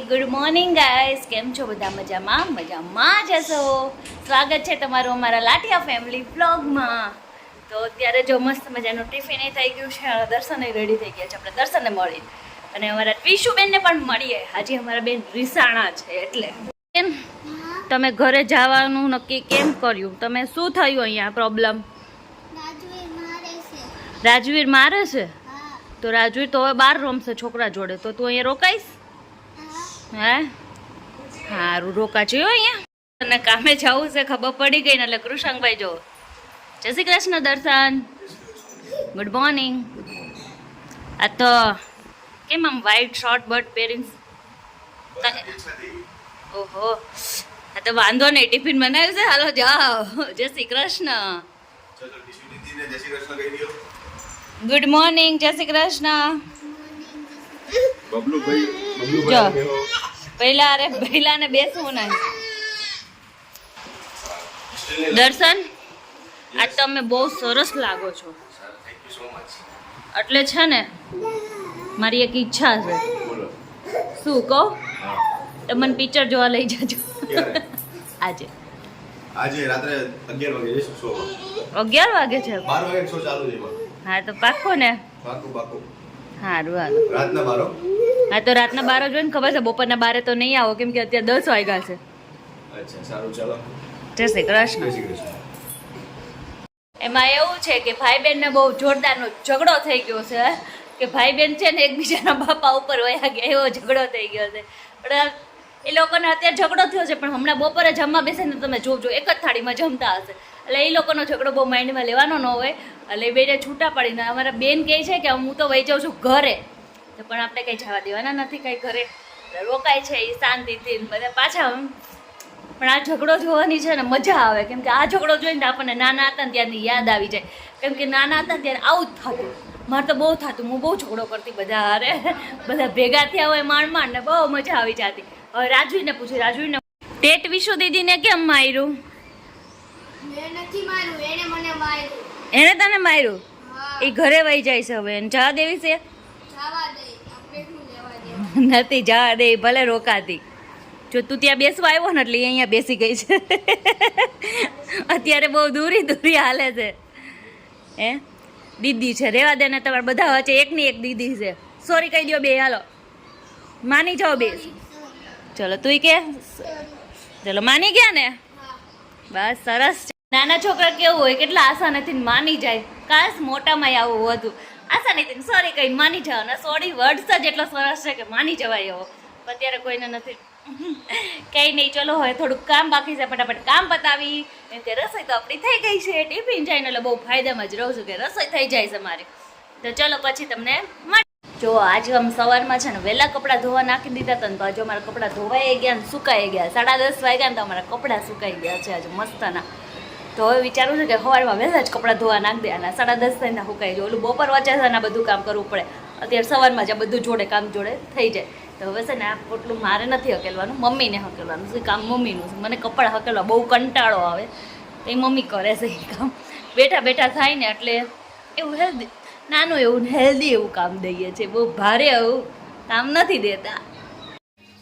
Good morning guys, કેમ છો બધા? મજામાં જશો. સ્વાગત છે તમારું અમારા લાઠિયા ફેમિલી વ્લોગમાં. તો અત્યારે જો મસ્ત મજાનું ટિફિન થઈ ગયું છે, દર્શન રેડી થઈ ગયા છે. આપણે દર્શનને મળી અને અમારા ટ્વીશુબેનને પણ મળીએ. આજે અમારા બેન રીસાણા છે એટલે. કેમ તમે ઘરે જવાનું નક્કી કેમ કર્યું? તમે શું થયું અહીંયા પ્રોબ્લેમ? રાજવીર મારે છે. તો રાજવીર તો હવે બહાર રમશે છોકરા જોડે, તો તું અહીંયા રોકાઈશ? હે સારું, રોકાજો અહીંયા. અને કામે જવું છે ખબર પડી ગઈ ને, એટલે કૃષ્ણભાઈ જો. જય શ્રી કૃષ્ણ દર્શન, ગુડ મોર્નિંગ. આ તો કેમ આમ વ્હાઈટ શોર્ટ બટ પહેરીને? ઓહો, આ તો વાંધો નહીં, ટિફિન બનાવ્યું છે. હાલો જાઓ. જય શ્રી કૃષ્ણ. ગુડ મોર્નિંગ, જય શ્રી કૃષ્ણ. જો પહેલા ને બેસવું નહીં. દર્શન, આજ તમે બહુ સરસ લાગો છો. એટલે છે ને મારી એક ઈચ્છા છે. શું કહું? મને પિક્ચર જોવા લઈ જજો. આજે રાત્રે 11 વાગે શો. 11 વાગે છે? 12 વાગે શો ચાલુ છે. હા તો પાક્કો ને? પાક્કું. સારું હાલો. રાતના 12? હા તો રાતના 12 જોઈને ખબર છે, બપોરના 12 તો નહીં આવો, કેમ કે અત્યારે 10 વાગ્યા છે. અચ્છા, સારું, ચાલો. જય શ્રી કૃષ્ણ. એમાં એવું છે કે ભાઈ બહેન ને બહુ જોરદારનો ઝઘડો થઈ ગયો છે. કે ભાઈ બહેન છે ને એકબીજાના બાપા ઉપર વયા ગયા, એવો ઝઘડો થઈ ગયો છે. પણ એ લોકોને અત્યારે ઝઘડો થયો છે, પણ હમણાં બપોરે જમવા બેસે ને તમે જોજો, એક જ થાળીમાં જમતા હશે. એટલે એ લોકોનો ઝઘડો બહુ માઇન્ડમાં લેવાનો ન હોય. એટલે બેને છૂટા પડીને અમારા બેન કહે છે કે હું તો વહી જાઉં છું ઘરે, તો પણ આપણે કંઈ જવા દેવાના નથી કંઈ ઘરે. રોકાય છે એ શાંતિથી બધા પાછા. પણ આ ઝઘડો જોવાની છે ને મજા આવે, કેમ કે આ ઝઘડો જોઈને આપણને નાના હતા ને ત્યારની યાદ આવી જાય. કેમ કે નાના હતા ત્યારે આવું જ થતું. મારે તો બહુ થતું, હું બહુ ઝઘડો કરતી બધા હારે. બધા ભેગા થયા હોય માંડ ને બહુ મજા આવી જતી. હવે રાજવીને પૂછ્યું, રાજવીને ટેટ વિશુ દીદીને કેમ માર્યું? એને તને માર્યું? એ ઘરે વહી જાય છે હવે, એને જવા દેવી છે? નથી જવા દે, ભલે રોકાતી. જો તું ત્યાં બેસવા આવ્યો ને એટલે અહીંયા બેસી ગઈ છે. અત્યારે બહુ દૂરી હાલે છે. હે દીદી છે, રેવા દે ને. તમારે બધા વચ્ચે એકની એક દીદી છે. સોરી કહી દો બે, હાલો માની જાઓ બે. ચલો તું કે ચલો માની ગયા ને? બસ સરસ. નાના છોકરા કેવું હોય, કેટલા આસાનીથી માની જાય. કાશ મોટામાં આવું હતું, આસાનીથી સોરી કહીને માની જાવ ને. સોરી વર્ડ્સ જ એટલો સરસ છે કે માની જવાય એવો. અત્યારે કોઈને નથી. કંઈ નહીં, ચલો હવે થોડુંક કામ બાકી છે, ફટાફટ કામ પતાવી. એમ કે રસોઈ તો આપણી થઈ ગઈ છે, ટિફિન જાય ને એટલે બહુ ફાયદામાં જ રહું છું કે રસોઈ થઈ જાય છે મારી. તો ચલો પછી તમને જો આજે આમ સવારમાં છે ને વહેલા કપડાં ધોવા નાખી દીધા હતા ને, તો આજે અમારા કપડાં ધોવાઈ ગયા ને સુકાઈ ગયા. 10:30 વાગ્યા ને તો અમારા કપડાં સુકાઈ ગયા છે આજે મસ્તના. તો હવે વિચારું છું કે સવારમાં વહેલા જ કપડાં ધોવા નાખી દે, અને 10:30 થઈને સુકાઈ જાય. ઓલું બપોર વચ્ચે છે ને બધું કામ કરવું પડે. અત્યારે સવારમાં જ આ બધું જોડે કામ જોડે થઈ જાય. તો હવે છે ને આ પોટલું મારે નથી હકેલવાનું, મમ્મીને હકેલવાનું છે. કામ મમ્મીનું છે. મને કપડાં હકેલવા બહુ કંટાળો આવે, તો એ મમ્મી કરે છે એ કામ. બેઠા બેઠા થાય ને એટલે એવું હેલ્ધી, નાનું એવું હેલ્ધી એવું કામ દઈએ છીએ. બહુ ભારે એવું કામ નથી દેતા.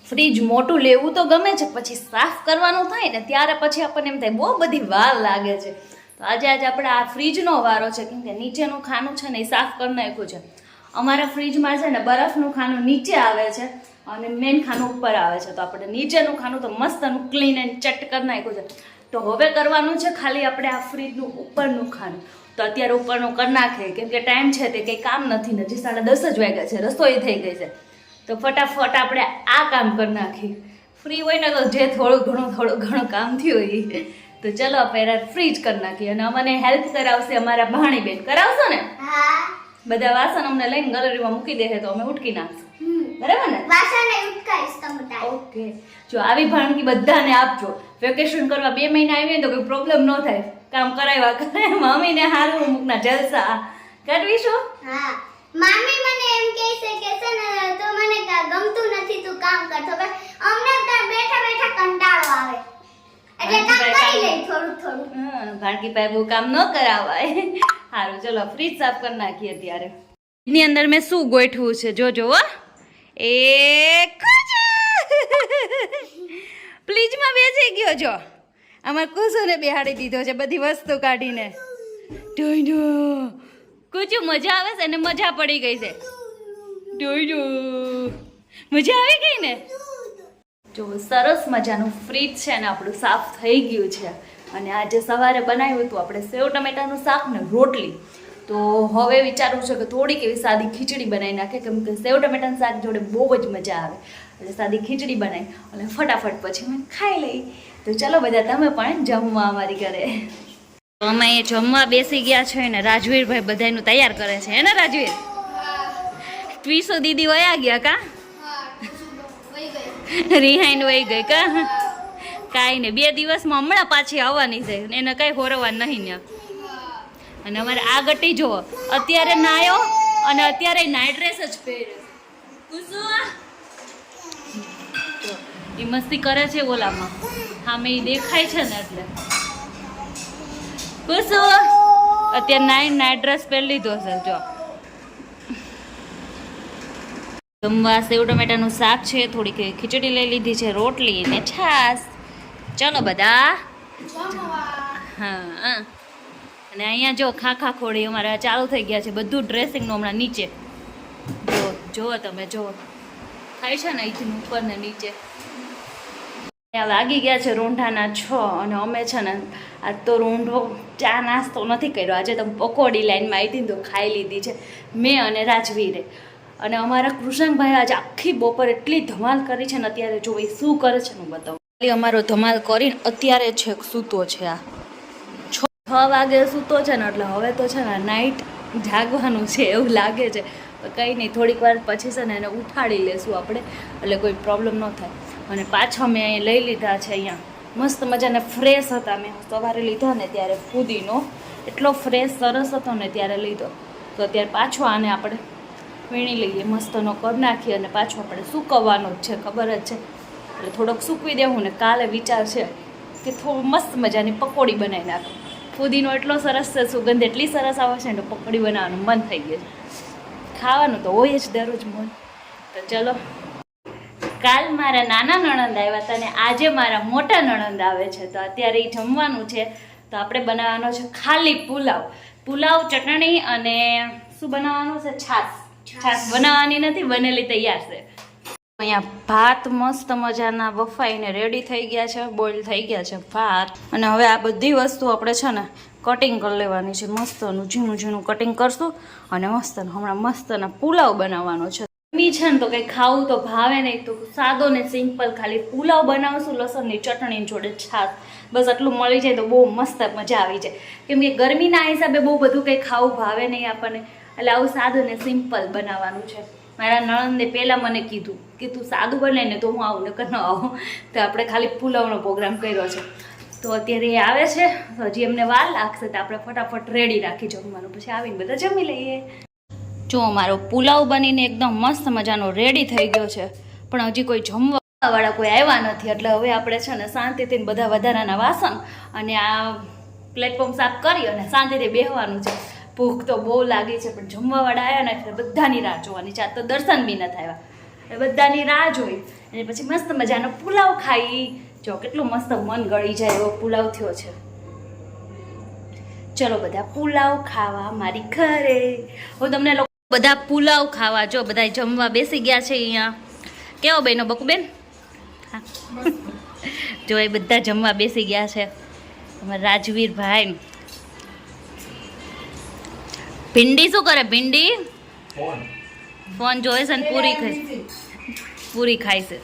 ફ્રીજ મોટું લેવું તો ગમે છે, પછી સાફ કરવાનું થાય ને ત્યારે પછી આપણને એમ થાય બહુ બધી વાર લાગે છે. તો આજે આપણે આ ફ્રીજનો વારો છે, કેમ કે નીચેનું ખાનું છે ને એ સાફ કરી નાખ્યું છે. અમારા ફ્રીજમાં છે ને બરફનું ખાનું નીચે આવે છે અને મેન ખાનું ઉપર આવે છે. તો આપણે નીચેનું ખાનું તો મસ્તનું ક્લીન એન્ડ ચટ કરી નાખ્યું છે. તો હવે કરવાનું છે ખાલી આપણે આ ફ્રીજનું ઉપરનું ખાનું. તો અત્યારે ઉપરનું કરી નાખીએ, કેમ કે ટાઈમ છે તે કંઈ કામ નથી ને. હજી 10:30 જ વાગ્યા છે, રસોઈ થઈ ગઈ છે. તો ફટાફટ આપણે આ કામ કરી નાખીએ. ફ્રી હોય ને તો જે થોડું ઘણું કામ થયું હોય. તો ચલો પહેલા ફ્રીજ કરી નાખીએ. અને અમને હેલ્પ કરાવશે અમારા ભાણીબેન. કરાવશો ને? બધા વાસણ અમને લઈને ગેલેરીમાં મૂકી દે તો અમે ઉટકી નાખશું, બરાબર ને? ઓકે. જો આવી ભાણકી બધાને આપજો. વેકેશન કરવા 2 મહિના આવીએ તો કોઈ પ્રોબ્લેમ ન થાય. કામ કરાવ્યા કરે મમ્મીને હારું મૂકના જલસા કરવીશું. હા, મમ્મી મને એમ કહે છે કે છે ને તો મને ગમતું નથી તું કામ કર. તો અમને બેઠા બેઠા કંટાળો આવે. એટલે કામ કરી લઈ થોડું થોડું. ભાણકીભાઈ બહુ કામ ન કરાવાય. સારું ચલો ફ્રીજ સાફ કરી નાખીએ ત્યારે. એની અંદર મેં શું ગોઠવું છે જોજો હો. પ્લીઝમાં બેસી ગયો જો. અમાર કુસુને બેહાડી દીધો છે બધી વસ્તુ કાઢીને. ડોઈડો કુચુ મજા આવે છે ને મજા પડી ગઈ છે. ડોઈડો મજા આવી ગઈ ને. જો સરસ મજાનું ફ્રીજ છે ને આપણું સાફ થઈ ગયું છે. અને આજે સવારે બનાવ્યું હતું આપણે સેવ ટમેટાનું શાક ને રોટલી. તો હવે વિચારવું છે કે થોડીક એવી સાદી ખીચડી બનાવી નાખે, કેમ કે સેવ ટમેટાનું શાક જોડે બહુ જ મજા આવે. એટલે સાદી ખીચડી બનાવી અને ફટાફટ પછી અમે ખાઈ લઈ. તો ચલો બધા તમે પણ જમવા અમારી ઘરે. અમે એ જમવા બેસી ગયા છે ને રાજવીરભાઈ બધાનું તૈયાર કરે છે. હે ને રાજવીર? ટ્વીસો દીદી વયા ગયા કા? રિહાઈન વહી ગઈ કા? કાંઈ ને 2 દિવસમાં હમણાં પાછી આવવાની છે, એને કઈ હોરવા નહીં ને. અને અમારે આ ગટી જુઓ, અત્યારે નાયો અને અત્યારે નાઇટ ડ્રેસ જ પહેરે. એ મસ્તી કરે છે ઓલામાં, હા મેં દેખાય છે ને એટલે. કુસુ અત્યારે નાઇટ ડ્રેસ પહેરી લીધો છે જો. જમવા સેવ ટમેટાનું શાક છે, થોડીક ખીચડી લઈ લીધી છે, રોટલી ને છાશ. ચલો બધા. હા અને અહીંયા જો ખાખા ખોડી અમારા ચાલુ થઈ ગયા છે, બધું ડ્રેસિંગનું હમણાં નીચે જો તમે જો થાય છે ને અહીંથી ઉપર ને નીચે. વાગી ગયા છે રોંઢાના 6 અને અમે છે ને આજ તો રોંઢો ચા નાસ્તો નથી કર્યો. આજે તો પકોડી લાઈનમાં આવી હતી તો ખાઈ લીધી છે મેં અને રાજવીરે. અને અમારા કૃષ્ણભાઈ આજે આખી બપોર એટલી ધમાલ કરી છે ને, અત્યારે જો એ શું કરે છે ને બતાવું. અમારો ધમાલ કરીને અત્યારે છેક સૂતો છે. આ 6 વાગે સૂતો છે ને એટલે હવે તો છે ને નાઇટ જાગવાનું છે એવું લાગે છે. કંઈ નહીં, થોડીક વાર પછી છે ને એને ઉઠાડી લેશું આપણે, એટલે કોઈ પ્રોબ્લેમ ન થાય. અને પાછો મેં અહીં લઈ લીધા છે, અહીંયા મસ્ત મજાને ફ્રેશ હતા. મેં સવારે લીધા ને ત્યારે ફુદીનો એટલો ફ્રેશ સરસ હતો ને ત્યારે લીધો. તો અત્યારે પાછો આને આપણે વીણી લઈએ, મસ્તનો કરી નાખીએ અને પાછો આપણે સૂકવવાનો જ છે, ખબર જ છે. એટલે થોડોક સૂકવી દેવું ને કાલે વિચાર છે કે થોડું મસ્ત મજાની પકોડી બનાવી નાખું. ફુદીનો એટલો સરસ છે, સુગંધ એટલી સરસ આવે છે ને તો પકોડી બનાવવાનું મન થઈ ગયું છે. ખાવાનું તો હોય જ દરરોજ મન. તો ચલો, કાલ મારા નાના નણંદ આવ્યા હતા અને આજે મારા મોટા નણંદ આવે છે. તો અત્યારે એ જમવાનું છે. તો આપણે બનાવવાનો છે ખાલી પુલાવ ચટણી અને શું બનાવવાનું છે? છાશ બનાવવાની નથી, બનેલી તૈયાર છે. અહીંયા ભાત મસ્ત મજાના બફાઈને રેડી થઈ ગયા છે, બોઇલ થઈ ગયા છે ભાત. અને હવે આ બધી વસ્તુ આપણે છે ને કટિંગ કરી લેવાની છે, મસ્તનું ઝીણું ઝીણું કટિંગ કરશું અને મસ્તનું હમણાં મસ્તના પુલાવ બનાવવાનો છે. ગરમી છે ને તો કંઈ ખાવું તો ભાવે નહીં, તો સાદો ને સિમ્પલ ખાલી પુલાવ બનાવશું લસણની ચટણી જોડે છાશ. બસ આટલું મળી જાય તો બહુ મસ્ત મજા આવી જાય. કેમ કે ગરમીના હિસાબે બહુ બધું કંઈ ખાવું ભાવે નહીં આપણને, એટલે આવું સાદું ને સિમ્પલ બનાવવાનું છે. મારા નણંદે પહેલાં મને કીધું કે તું સાદું બનાવીને તો હું આવું નકર ન આવું. તો આપણે ખાલી પુલાવનો પ્રોગ્રામ કર્યો છે. તો અત્યારે એ આવે છે, હજી એમને વાર લાગશે તો આપણે ફટાફટ રેડી રાખી જમવાનું, પછી આવીને બધા જમી લઈએ. જો મારો પુલાવ બનીને એકદમ મસ્ત મજાનો રેડી થઈ ગયો છે, પણ હજી કોઈ જમવાવાળા કોઈ આવ્યા નથી. એટલે હવે આપણે છે ને શાંતિથી બધા વધારાના વાસણ અને આ પ્લેટફોર્મ સાફ કરી અને શાંતિથી બેસવાનું છે. ભૂખ તો બહુ લાગી છે, પણ જમવાવાળા આવ્યા ને એટલે બધાની રાહ જોવાની છે. આ તો દર્શન બી નથી આવ્યા, એ બધાની રાહ જોઈ અને પછી મસ્ત મજાનો પુલાવ ખાઈ. જો કેટલું મસ્ત મન ગળી જાય એવો પુલાવ થયો છે. ચલો બધા પુલાવ ખાવા મારી ઘરે. હું તમને લોકો બધા પુલાવ ખાવા, જો બધા જમવા બેસી ગયા છે અહીંયા. કેવો બેનો બકુબેન? હા જો એ બધા જમવા બેસી ગયા છે. અમારા રાજવીરભાઈ ભીંડી શું કરે? ભીંડી ફોન જોઈ છે ને પૂરી ખાય છે.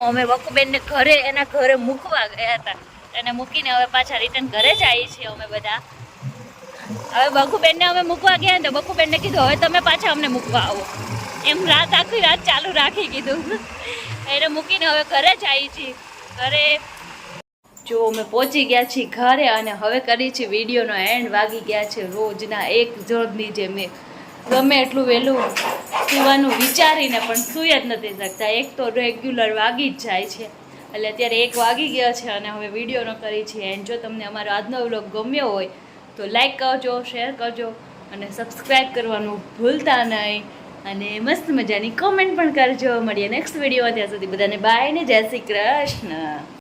અમે બકુબેનને ઘરે એના ઘરે મૂકવા ગયા હતા, એને મૂકીને હવે પાછા રિટર્ન ઘરે જ આવી છીએ અમે બધા. હવે બકુબેનને અમે મૂકવા ગયા ને તો બકુબેનને કીધું હવે તમે પાછા અમને મૂકવા આવો. એમ આખી રાત ચાલુ રાખી કીધું. એને મૂકીને હવે ઘરે જ આવી છીએ. ઘરે જો અમે પહોંચી ગયા છીએ ઘરે અને હવે કરી છે વિડીયોનો એન્ડ. વાગી ગયા છે રોજના 1 જોડની જે મેં ગમે એટલું વહેલું સુવાનું વિચારીને પણ સૂઈ જ નથી શકતા. એક તો રેગ્યુલર વાગી જ જાય છે. એટલે અત્યારે 1 વાગી ગયા છે અને હવે વિડીયોનો કરી છે એન્ડ જો તમને અમારો આજનો વ્લોગ ગમ્યો હોય તો લાઈક કરજો, શેર કરજો અને સબસ્ક્રાઈબ કરવાનું ભૂલતા નહીં અને મસ્ત મજાની કોમેન્ટ પણ કરજો. મળીએ નેક્સ્ટ વિડીયોમાં. ત્યાં સુધી બધાને બાય ને જય શ્રી કૃષ્ણ.